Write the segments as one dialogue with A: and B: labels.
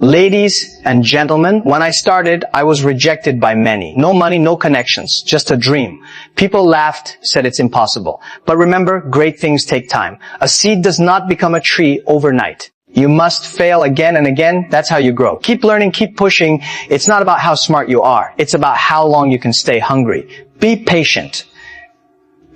A: Ladies and gentlemen, when I started, I was rejected by many. No money, no connections, just a dream. People laughed, said it's impossible. But remember, great things take time. A seed does not become a tree overnight. You must fail again and again. That's how you grow. Keep learning, keep pushing. It's not about how smart you are. It's about how long you can stay hungry. Be patient.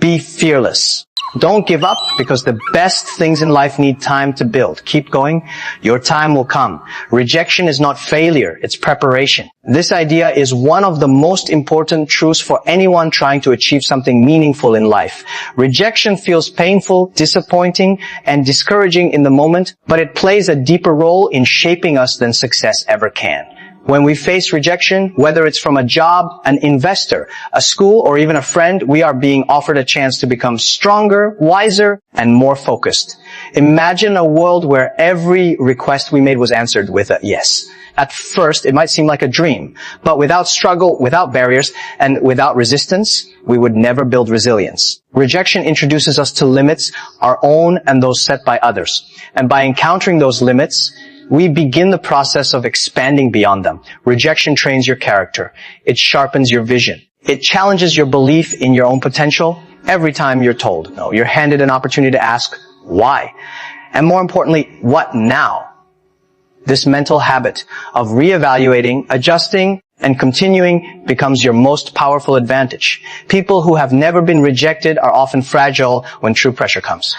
A: Be fearless. Don't give up, because the best things in life need time to build. Keep going. Your time will come. Rejection is not failure, it's preparation. This idea is one of the most important truths for anyone trying to achieve something meaningful in life. Rejection feels painful, disappointing, and discouraging in the moment, but it plays a deeper role in shaping us than success ever can. When we face rejection, whether it's from a job, an investor, a school, or even a friend, we are being offered a chance to become stronger, wiser, and more focused. Imagine a world where every request we made was answered with a yes. At first, it might seem like a dream, but without struggle, without barriers, and without resistance, we would never build resilience. Rejection introduces us to limits, our own and those set by others. And by encountering those limits, we begin the process of expanding beyond them. Rejection trains your character. It sharpens your vision. It challenges your belief in your own potential. Every time you're told no, you're handed an opportunity to ask why. And more importantly, what now? This mental habit of reevaluating, adjusting, and continuing becomes your most powerful advantage. People who have never been rejected are often fragile when true pressure comes.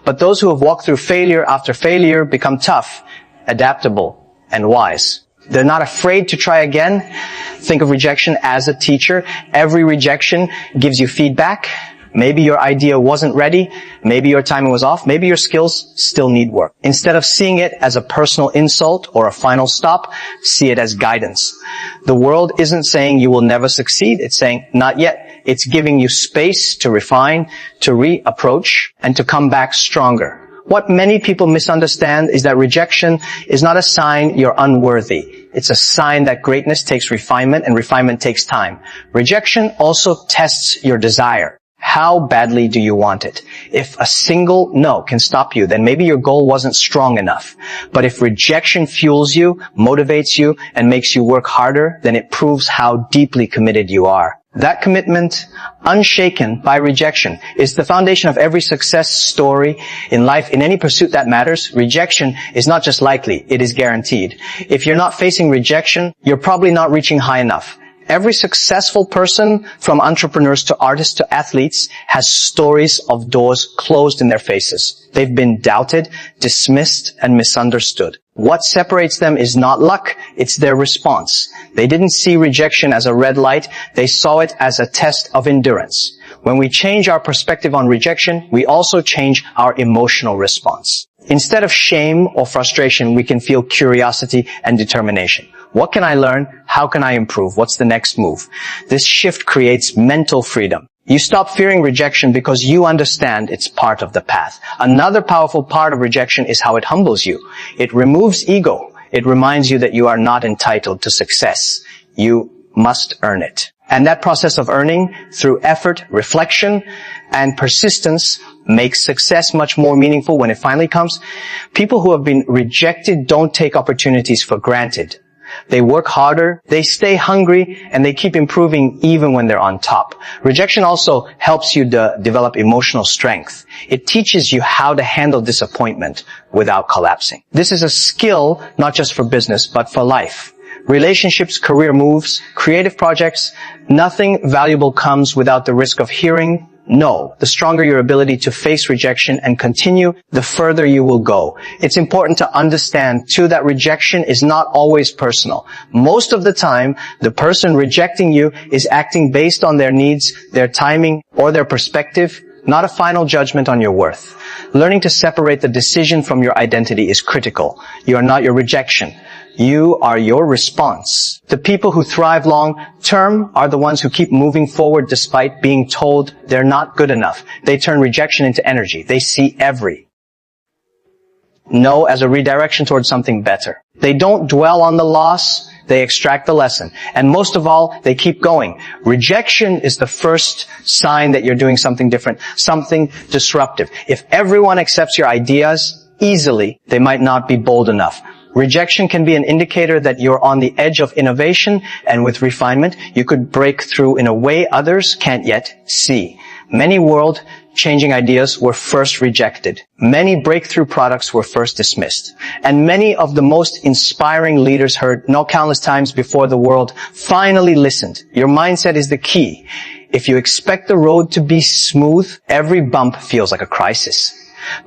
A: But those who have walked through failure after failure become tough, adaptable, and wise. They're not afraid to try again. Think of rejection as a teacher. Every rejection gives you feedback. Maybe your idea wasn't ready. Maybe your timing was off. Maybe your skills still need work. Instead of seeing it as a personal insult or a final stop, see it as guidance. The world isn't saying you will never succeed. It's saying not yet. It's giving you space to refine, to reapproach, and to come back stronger. What many people misunderstand is that rejection is not a sign you're unworthy. It's a sign that greatness takes refinement, and refinement takes time. Rejection also tests your desire. How badly do you want it? If a single no can stop you, then maybe your goal wasn't strong enough. But if rejection fuels you, motivates you, and makes you work harder, then it proves how deeply committed you are. That commitment, unshaken by rejection, is the foundation of every success story in life. In any pursuit that matters, rejection is not just likely, it is guaranteed. If you're not facing rejection, you're probably not reaching high enough. Every successful person, from entrepreneurs to artists to athletes, has stories of doors closed in their faces. They've been doubted, dismissed, and misunderstood. What separates them is not luck, it's their response. They didn't see rejection as a red light, they saw it as a test of endurance. When we change our perspective on rejection, we also change our emotional response. Instead of shame or frustration, we can feel curiosity and determination. What can I learn? How can I improve? What's the next move? This shift creates mental freedom. You stop fearing rejection because you understand it's part of the path. Another powerful part of rejection is how it humbles you. It removes ego. It reminds you that you are not entitled to success. You must earn it. And that process of earning, through effort, reflection, and persistence, makes success much more meaningful when it finally comes. People who have been rejected don't take opportunities for granted. They work harder, they stay hungry, and they keep improving even when they're on top. Rejection also helps you develop emotional strength. It teaches you how to handle disappointment without collapsing. This is a skill not just for business, but for life. Relationships, career moves, creative projects, nothing valuable comes without the risk of hearing no. The stronger your ability to face rejection and continue, the further you will go. It's important to understand, too, that rejection is not always personal. Most of the time, the person rejecting you is acting based on their needs, their timing, or their perspective, not a final judgment on your worth. Learning to separate the decision from your identity is critical. You are not your rejection. You are your response. The people who thrive long term are the ones who keep moving forward despite being told they're not good enough. They turn rejection into energy. They see every no as a redirection towards something better. They don't dwell on the loss. They extract the lesson. And most of all, they keep going. Rejection is the first sign that you're doing something different, something disruptive. If everyone accepts your ideas easily, they might not be bold enough. Rejection can be an indicator that you're on the edge of innovation, and with refinement, you could break through in a way others can't yet see. Many world-changing ideas were first rejected. Many breakthrough products were first dismissed. And many of the most inspiring leaders heard no countless times before the world finally listened. Your mindset is the key. If you expect the road to be smooth, every bump feels like a crisis.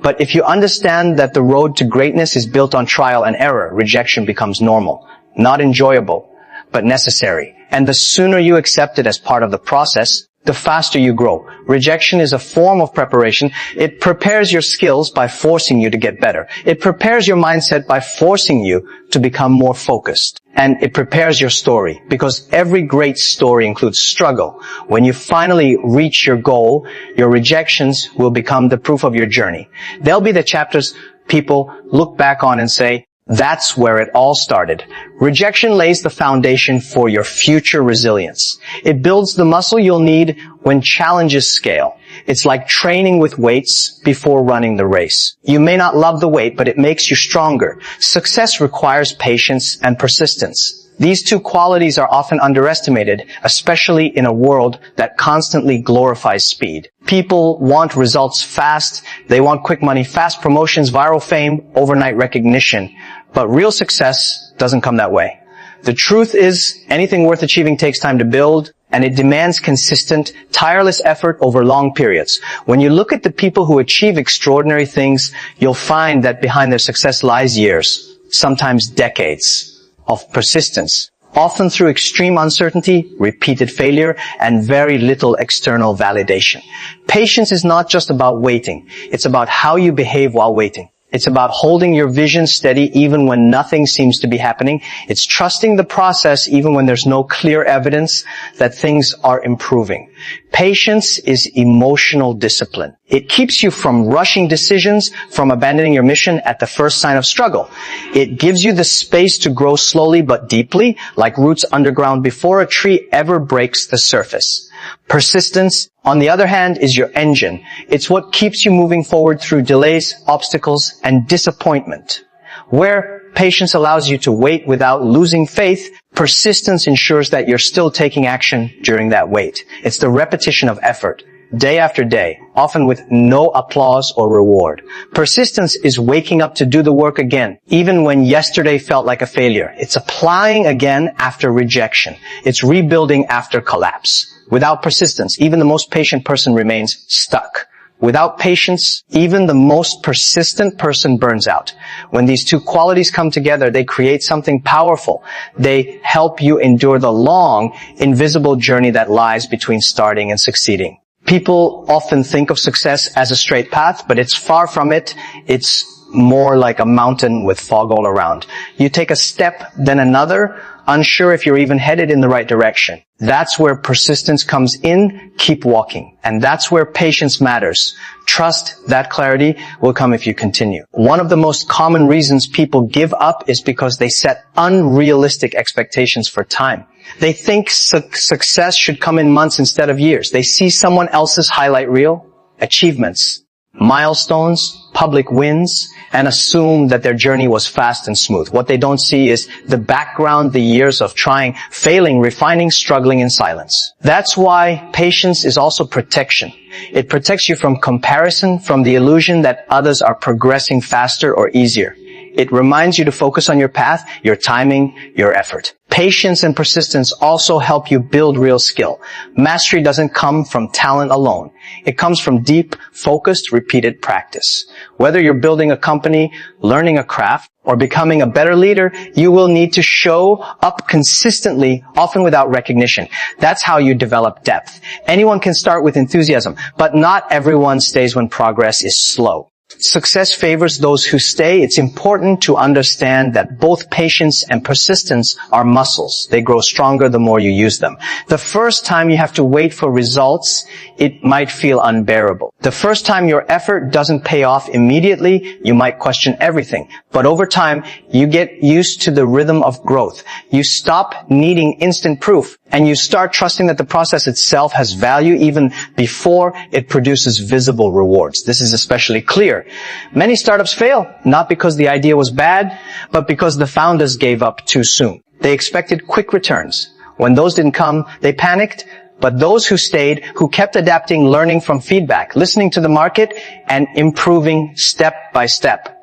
A: But if you understand that the road to greatness is built on trial and error, rejection becomes normal, not enjoyable, but necessary. And the sooner you accept it as part of the process, the faster you grow. Rejection is a form of preparation. It prepares your skills by forcing you to get better. It prepares your mindset by forcing you to become more focused. And it prepares your story, because every great story includes struggle. When you finally reach your goal, your rejections will become the proof of your journey. They'll be the chapters people look back on and say, that's where it all started. Rejection lays the foundation for your future resilience. It builds the muscle you'll need when challenges scale. It's like training with weights before running the race. You may not love the weight, but it makes you stronger. Success requires patience and persistence. These two qualities are often underestimated, especially in a world that constantly glorifies speed. People want results fast. They want quick money, fast promotions, viral fame, overnight recognition. But real success doesn't come that way. The truth is, anything worth achieving takes time to build, and it demands consistent, tireless effort over long periods. When you look at the people who achieve extraordinary things, you'll find that behind their success lies years, sometimes decades, of persistence, often through extreme uncertainty, repeated failure, and very little external validation. Patience is not just about waiting. It's about how you behave while waiting. It's about holding your vision steady even when nothing seems to be happening. It's trusting the process even when there's no clear evidence that things are improving. Patience is emotional discipline. It keeps you from rushing decisions, from abandoning your mission at the first sign of struggle. It gives you the space to grow slowly but deeply, like roots underground before a tree ever breaks the surface. Persistence, on the other hand, is your engine. It's what keeps you moving forward through delays, obstacles, and disappointment. Where patience allows you to wait without losing faith, persistence ensures that you're still taking action during that wait. It's the repetition of effort, day after day, often with no applause or reward. Persistence is waking up to do the work again, even when yesterday felt like a failure. It's applying again after rejection. It's rebuilding after collapse. Without persistence, even the most patient person remains stuck. Without patience, even the most persistent person burns out. When these two qualities come together, they create something powerful. They help you endure the long, invisible journey that lies between starting and succeeding. People often think of success as a straight path, but it's far from it. It's more like a mountain with fog all around. You take a step, then another, unsure if you're even headed in the right direction. That's where persistence comes in. Keep walking. And that's where patience matters. Trust that clarity will come if you continue. One of the most common reasons people give up is because they set unrealistic expectations for time. They think success should come in months instead of years. They see someone else's highlight reel, achievements, milestones, public wins, and assume that their journey was fast and smooth. What they don't see is the background, the years of trying, failing, refining, struggling in silence. That's why patience is also protection. It protects you from comparison, from the illusion that others are progressing faster or easier. It reminds you to focus on your path, your timing, your effort. Patience and persistence also help you build real skill. Mastery doesn't come from talent alone. It comes from deep, focused, repeated practice. Whether you're building a company, learning a craft, or becoming a better leader, you will need to show up consistently, often without recognition. That's how you develop depth. Anyone can start with enthusiasm, but not everyone stays when progress is slow. Success favors those who stay. It's important to understand that both patience and persistence are muscles. They grow stronger the more you use them. The first time you have to wait for results, it might feel unbearable. The first time your effort doesn't pay off immediately, you might question everything. But over time, you get used to the rhythm of growth. You stop needing instant proof. And you start trusting that the process itself has value even before it produces visible rewards. This is especially clear. Many startups fail, not because the idea was bad, but because the founders gave up too soon. They expected quick returns. When those didn't come, they panicked. But those who stayed, who kept adapting, learning from feedback, listening to the market, and improving step by step,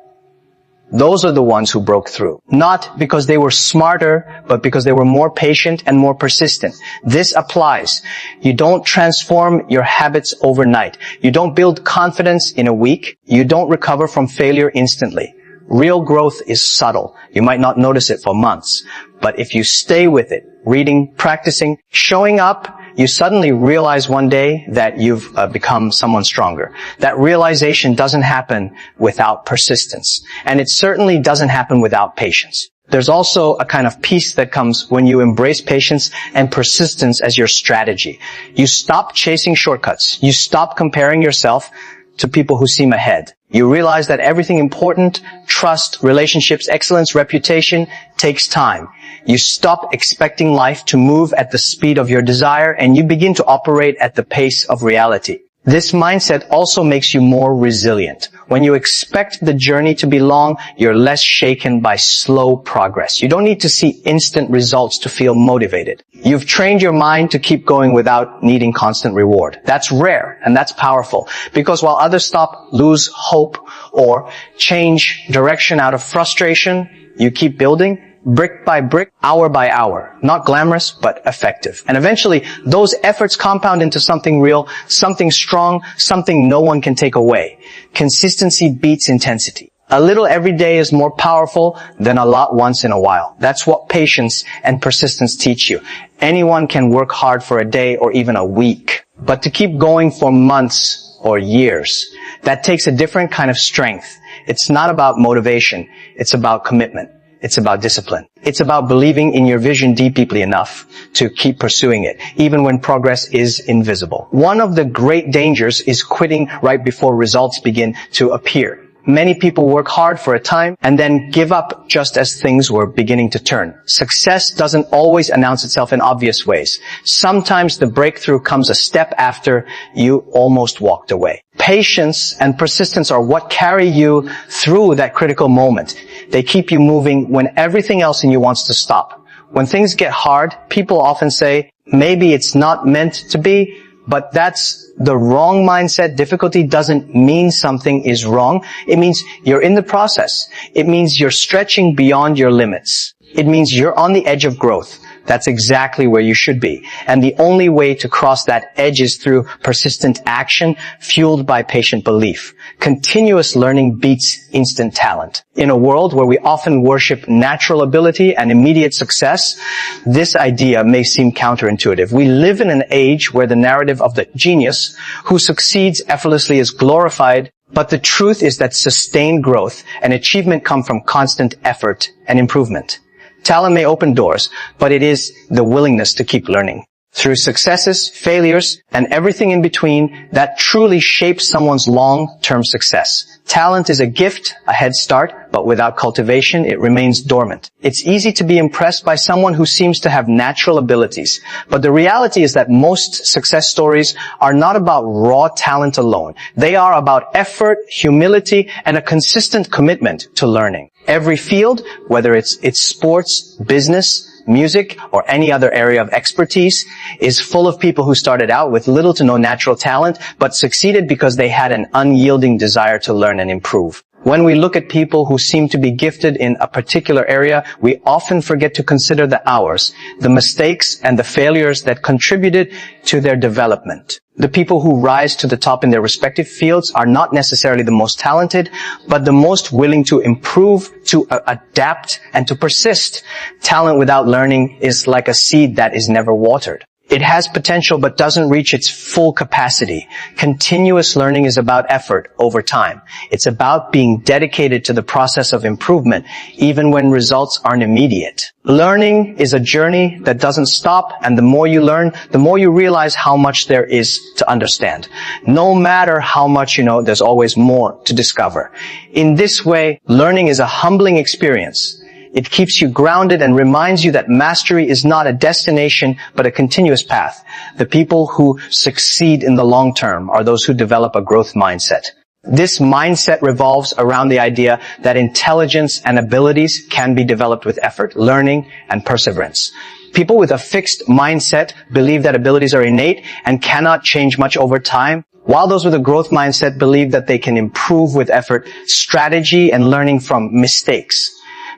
A: those are the ones who broke through. Not because they were smarter, but because they were more patient and more persistent. This applies. You don't transform your habits overnight. You don't build confidence in a week. You don't recover from failure instantly. Real growth is subtle. You might not notice it for months. But if you stay with it, reading, practicing, showing up, you suddenly realize one day that you've become someone stronger. That realization doesn't happen without persistence. And it certainly doesn't happen without patience. There's also a kind of peace that comes when you embrace patience and persistence as your strategy. You stop chasing shortcuts. You stop comparing yourself to people who seem ahead. You realize that everything important, trust, relationships, excellence, reputation, takes time. You stop expecting life to move at the speed of your desire, and you begin to operate at the pace of reality. This mindset also makes you more resilient. When you expect the journey to be long, you're less shaken by slow progress. You don't need to see instant results to feel motivated. You've trained your mind to keep going without needing constant reward. That's rare, and that's powerful. Because while others stop, lose hope, or change direction out of frustration, you keep building, brick by brick, hour by hour. Not glamorous, but effective. And eventually, those efforts compound into something real, something strong, something no one can take away. Consistency beats intensity. A little every day is more powerful than a lot once in a while. That's what patience and persistence teach you. Anyone can work hard for a day or even a week. But to keep going for months or years, that takes a different kind of strength. It's not about motivation. It's about commitment. It's about discipline. It's about believing in your vision deeply enough to keep pursuing it, even when progress is invisible. One of the great dangers is quitting right before results begin to appear. Many people work hard for a time and then give up just as things were beginning to turn. Success doesn't always announce itself in obvious ways. Sometimes the breakthrough comes a step after you almost walked away. Patience and persistence are what carry you through that critical moment. They keep you moving when everything else in you wants to stop. When things get hard, people often say, maybe it's not meant to be, but that's the wrong mindset. Difficulty doesn't mean something is wrong. It means you're in the process. It means you're stretching beyond your limits. It means you're on the edge of growth. That's exactly where you should be. And the only way to cross that edge is through persistent action fueled by patient belief. Continuous learning beats instant talent. In a world where we often worship natural ability and immediate success, this idea may seem counterintuitive. We live in an age where the narrative of the genius who succeeds effortlessly is glorified, but the truth is that sustained growth and achievement come from constant effort and improvement. Talent may open doors, but it is the willingness to keep learning. Through successes, failures, and everything in between that truly shapes someone's long-term success. Talent is a gift, a head start, but without cultivation, it remains dormant. It's easy to be impressed by someone who seems to have natural abilities, but the reality is that most success stories are not about raw talent alone. They are about effort, humility, and a consistent commitment to learning. Every field, whether it's sports, business, music, or any other area of expertise, is full of people who started out with little to no natural talent, but succeeded because they had an unyielding desire to learn and improve. When we look at people who seem to be gifted in a particular area, we often forget to consider the hours, the mistakes, and the failures that contributed to their development. The people who rise to the top in their respective fields are not necessarily the most talented, but the most willing to improve, to adapt, and to persist. Talent without learning is like a seed that is never watered. It has potential but doesn't reach its full capacity. Continuous learning is about effort over time. It's about being dedicated to the process of improvement, even when results aren't immediate. Learning is a journey that doesn't stop, and the more you learn, the more you realize how much there is to understand. No matter how much you know, there's always more to discover. In this way, learning is a humbling experience. It keeps you grounded and reminds you that mastery is not a destination, but a continuous path. The people who succeed in the long term are those who develop a growth mindset. This mindset revolves around the idea that intelligence and abilities can be developed with effort, learning, and perseverance. People with a fixed mindset believe that abilities are innate and cannot change much over time, while those with a growth mindset believe that they can improve with effort, strategy, and learning from mistakes.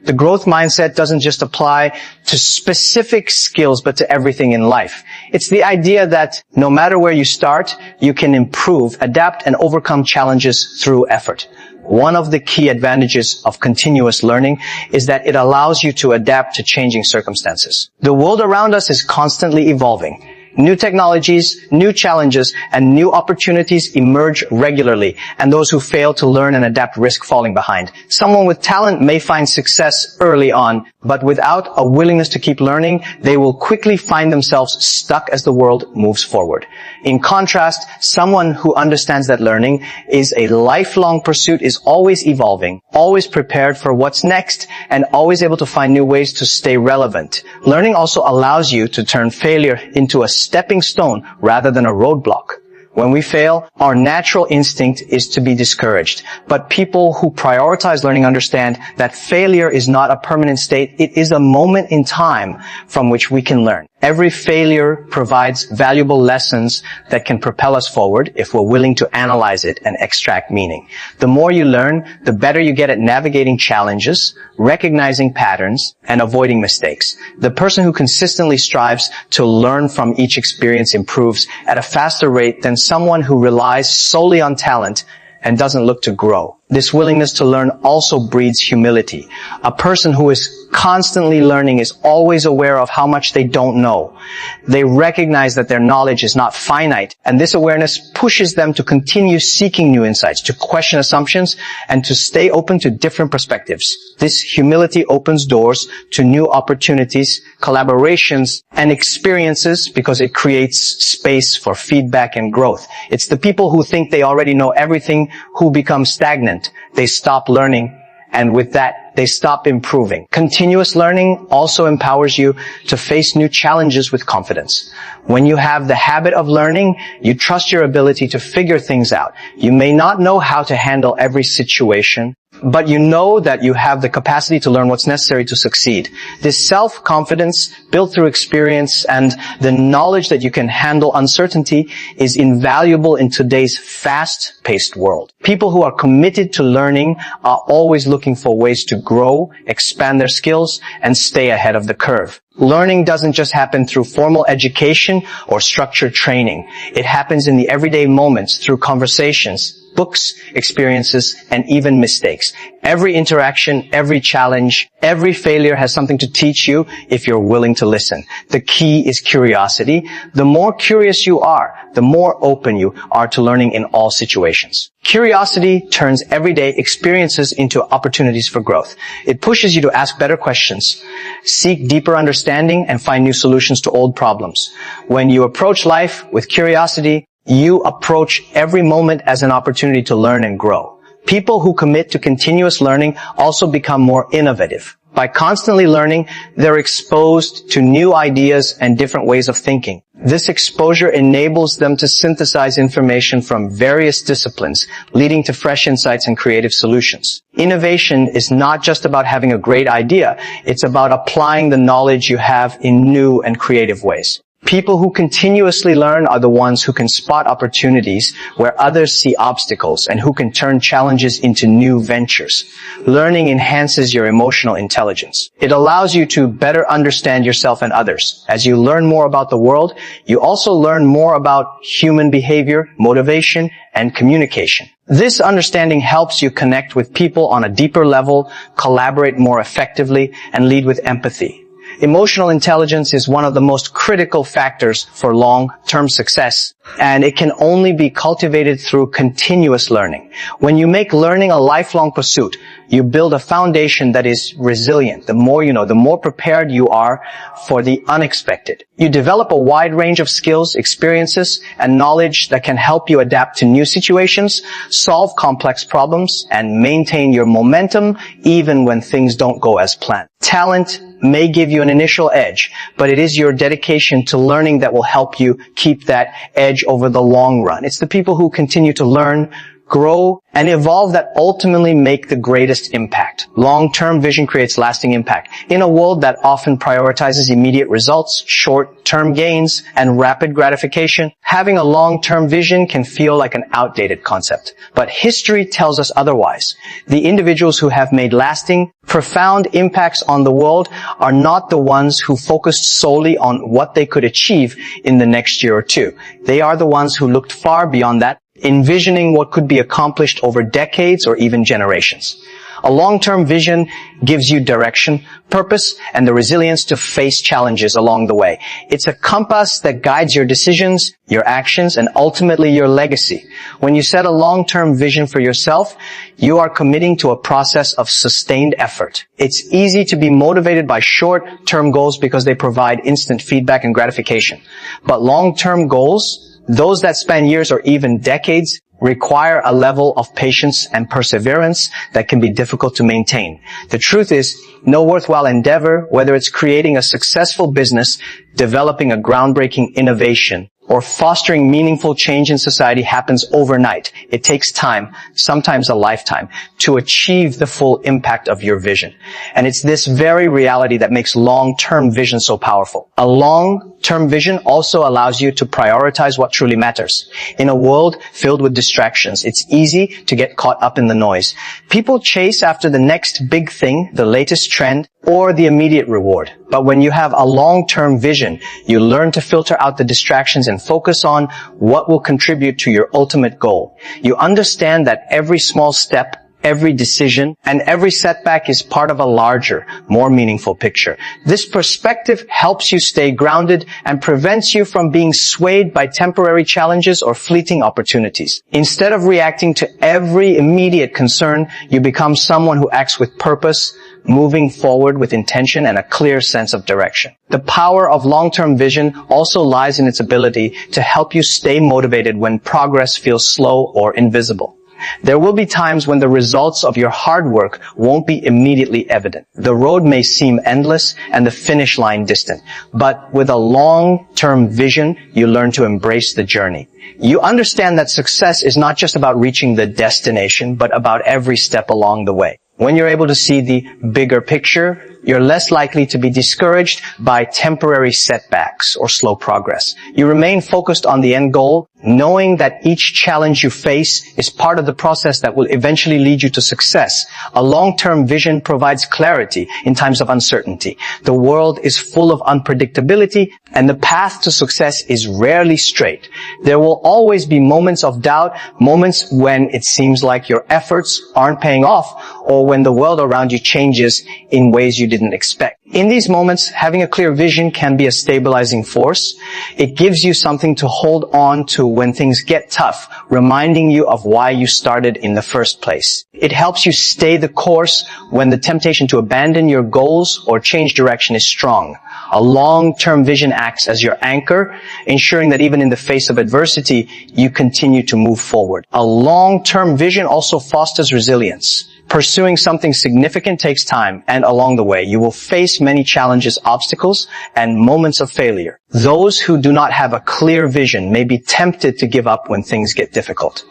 A: The growth mindset doesn't just apply to specific skills, but to everything in life. It's the idea that no matter where you start, you can improve, adapt, and overcome challenges through effort. One of the key advantages of continuous learning is that it allows you to adapt to changing circumstances. The world around us is constantly evolving. New technologies, new challenges, and new opportunities emerge regularly, and those who fail to learn and adapt risk falling behind. Someone with talent may find success early on, but without a willingness to keep learning, they will quickly find themselves stuck as the world moves forward. In contrast, someone who understands that learning is a lifelong pursuit is always evolving, always prepared for what's next, and always able to find new ways to stay relevant. Learning also allows you to turn failure into a stepping stone rather than a roadblock. When we fail, our natural instinct is to be discouraged. But people who prioritize learning understand that failure is not a permanent state. It is a moment in time from which we can learn. Every failure provides valuable lessons that can propel us forward if we're willing to analyze it and extract meaning. The more you learn, the better you get at navigating challenges, recognizing patterns, and avoiding mistakes. The person who consistently strives to learn from each experience improves at a faster rate than someone who relies solely on talent and doesn't look to grow. This willingness to learn also breeds humility. A person who is constantly learning is always aware of how much they don't know. They recognize that their knowledge is not finite, and this awareness pushes them to continue seeking new insights, to question assumptions, and to stay open to different perspectives. This humility opens doors to new opportunities, collaborations, and experiences because it creates space for feedback and growth. It's the people who think they already know everything who become stagnant. They stop learning, and with that, they stop improving. Continuous learning also empowers you to face new challenges with confidence. When you have the habit of learning, you trust your ability to figure things out. You may not know how to handle every situation, but you know that you have the capacity to learn what's necessary to succeed. This self-confidence built through experience and the knowledge that you can handle uncertainty is invaluable in today's fast-paced world. People who are committed to learning are always looking for ways to grow, expand their skills, and stay ahead of the curve. Learning doesn't just happen through formal education or structured training. It happens in the everyday moments through conversations, books, experiences, and even mistakes. Every interaction, every challenge, every failure has something to teach you if you're willing to listen. The key is curiosity. The more curious you are, the more open you are to learning in all situations. Curiosity turns everyday experiences into opportunities for growth. It pushes you to ask better questions, seek deeper understanding, and find new solutions to old problems. When you approach life with curiosity, you approach every moment as an opportunity to learn and grow. People who commit to continuous learning also become more innovative. By constantly learning, they're exposed to new ideas and different ways of thinking. This exposure enables them to synthesize information from various disciplines, leading to fresh insights and creative solutions. Innovation is not just about having a great idea. It's about applying the knowledge you have in new and creative ways. People who continuously learn are the ones who can spot opportunities where others see obstacles and who can turn challenges into new ventures. Learning enhances your emotional intelligence. It allows you to better understand yourself and others. As you learn more about the world, you also learn more about human behavior, motivation, and communication. This understanding helps you connect with people on a deeper level, collaborate more effectively, and lead with empathy. Emotional intelligence is one of the most critical factors for long-term success, and it can only be cultivated through continuous learning. When you make learning a lifelong pursuit, you build a foundation that is resilient. The more you know, the more prepared you are for the unexpected. You develop a wide range of skills, experiences, and knowledge that can help you adapt to new situations, solve complex problems, and maintain your momentum even when things don't go as planned. Talent may give you an initial edge, but it is your dedication to learning that will help you keep that edge over the long run. It's the people who continue to learn, grow, and evolve that ultimately make the greatest impact. Long-term vision creates lasting impact. In a world that often prioritizes immediate results, short-term gains, and rapid gratification, having a long-term vision can feel like an outdated concept. But history tells us otherwise. The individuals who have made lasting, profound impacts on the world are not the ones who focused solely on what they could achieve in the next year or two. They are the ones who looked far beyond that, envisioning what could be accomplished over decades or even generations. A long-term vision gives you direction, purpose, and the resilience to face challenges along the way. It's a compass that guides your decisions, your actions, and ultimately your legacy. When you set a long-term vision for yourself, you are committing to a process of sustained effort. It's easy to be motivated by short-term goals because they provide instant feedback and gratification. But long-term goals, those that span years or even decades, require a level of patience and perseverance that can be difficult to maintain. The truth is, no worthwhile endeavor, whether it's creating a successful business, developing a groundbreaking innovation, or fostering meaningful change in society happens overnight. It takes time, sometimes a lifetime, to achieve the full impact of your vision. And it's this very reality that makes long-term vision so powerful. A long-term vision also allows you to prioritize what truly matters. In a world filled with distractions, it's easy to get caught up in the noise. People chase after the next big thing, the latest trend, or the immediate reward. But when you have a long-term vision, you learn to filter out the distractions and focus on what will contribute to your ultimate goal. You understand that every small step, every decision, and every setback is part of a larger, more meaningful picture. This perspective helps you stay grounded and prevents you from being swayed by temporary challenges or fleeting opportunities. Instead of reacting to every immediate concern, you become someone who acts with purpose, moving forward with intention and a clear sense of direction. The power of long-term vision also lies in its ability to help you stay motivated when progress feels slow or invisible. There will be times when the results of your hard work won't be immediately evident. The road may seem endless and the finish line distant. But with a long-term vision, you learn to embrace the journey. You understand that success is not just about reaching the destination, but about every step along the way. When you're able to see the bigger picture, you're less likely to be discouraged by temporary setbacks or slow progress. You remain focused on the end goal, knowing that each challenge you face is part of the process that will eventually lead you to success. A long-term vision provides clarity in times of uncertainty. The world is full of unpredictability, and the path to success is rarely straight. There will always be moments of doubt, moments when it seems like your efforts aren't paying off, or when the world around you changes in ways you didn't expect. In these moments, having a clear vision can be a stabilizing force. It gives you something to hold on to when things get tough, reminding you of why you started in the first place. It helps you stay the course when the temptation to abandon your goals or change direction is strong. A long-term vision acts as your anchor, ensuring that even in the face of adversity, you continue to move forward. A long-term vision also fosters resilience. Pursuing something significant takes time, and along the way, you will face many challenges, obstacles, and moments of failure. Those who do not have a clear vision may be tempted to give up when things get difficult.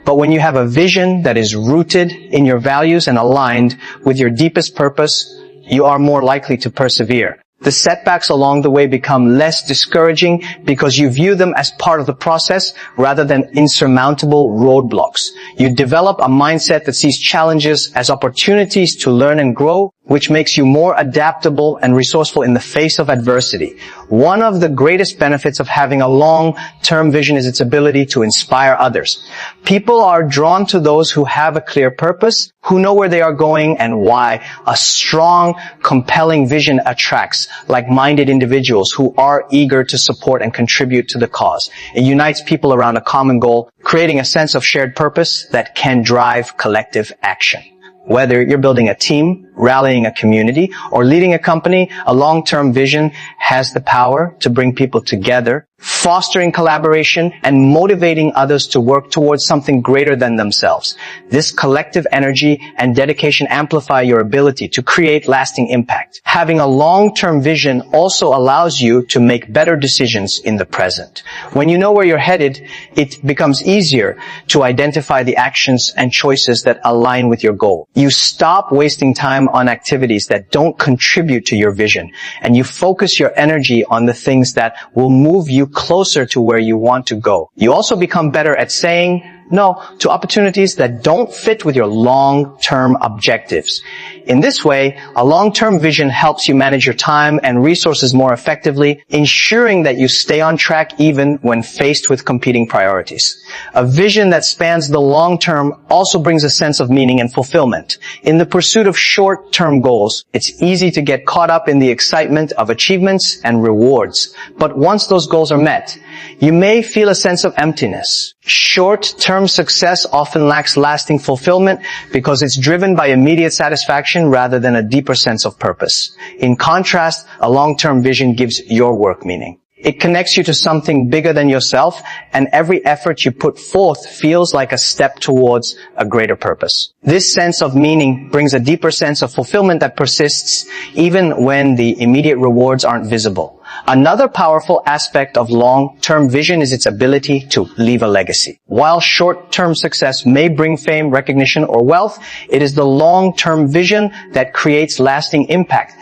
A: But when you have a vision that is rooted in your values and aligned with your deepest purpose, you are more likely to persevere. The setbacks along the way become less discouraging because you view them as part of the process rather than insurmountable roadblocks. You develop a mindset that sees challenges as opportunities to learn and grow, which makes you more adaptable and resourceful in the face of adversity. One of the greatest benefits of having a long-term vision is its ability to inspire others. People are drawn to those who have a clear purpose, who know where they are going and why. A strong, compelling vision attracts attracts like-minded individuals who are eager to support and contribute to the cause. It unites people around a common goal, creating a sense of shared purpose that can drive collective action. Whether you're building a team, rallying a community, or leading a company, a long-term vision has the power to bring people together, fostering collaboration and motivating others to work towards something greater than themselves. This collective energy and dedication amplify your ability to create lasting impact. Having a long-term vision also allows you to make better decisions in the present. When you know where you're headed, it becomes easier to identify the actions and choices that align with your goal. You stop wasting time on activities that don't contribute to your vision, and you focus your energy on the things that will move you closer to where you want to go. You also become better at saying no to opportunities that don't fit with your long-term objectives. In this way, a long-term vision helps you manage your time and resources more effectively, ensuring that you stay on track even when faced with competing priorities. A vision that spans the long term also brings a sense of meaning and fulfillment. In the pursuit of short-term goals, it's easy to get caught up in the excitement of achievements and rewards. But once those goals are met, you may feel a sense of emptiness. Short-term success often lacks lasting fulfillment because it's driven by immediate satisfaction rather than a deeper sense of purpose. In contrast, a long-term vision gives your work meaning. It connects you to something bigger than yourself, and every effort you put forth feels like a step towards a greater purpose. This sense of meaning brings a deeper sense of fulfillment that persists even when the immediate rewards aren't visible. Another powerful aspect of long-term vision is its ability to leave a legacy. While short-term success may bring fame, recognition, or wealth, it is the long-term vision that creates lasting impact.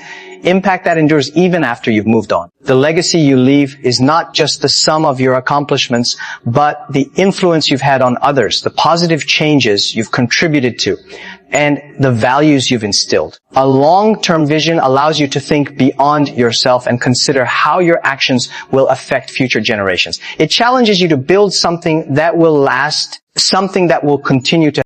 A: Impact that endures even after you've moved on. The legacy you leave is not just the sum of your accomplishments, but the influence you've had on others, the positive changes you've contributed to, and the values you've instilled. A long-term vision allows you to think beyond yourself and consider how your actions will affect future generations. It challenges you to build something that will last, something that will continue to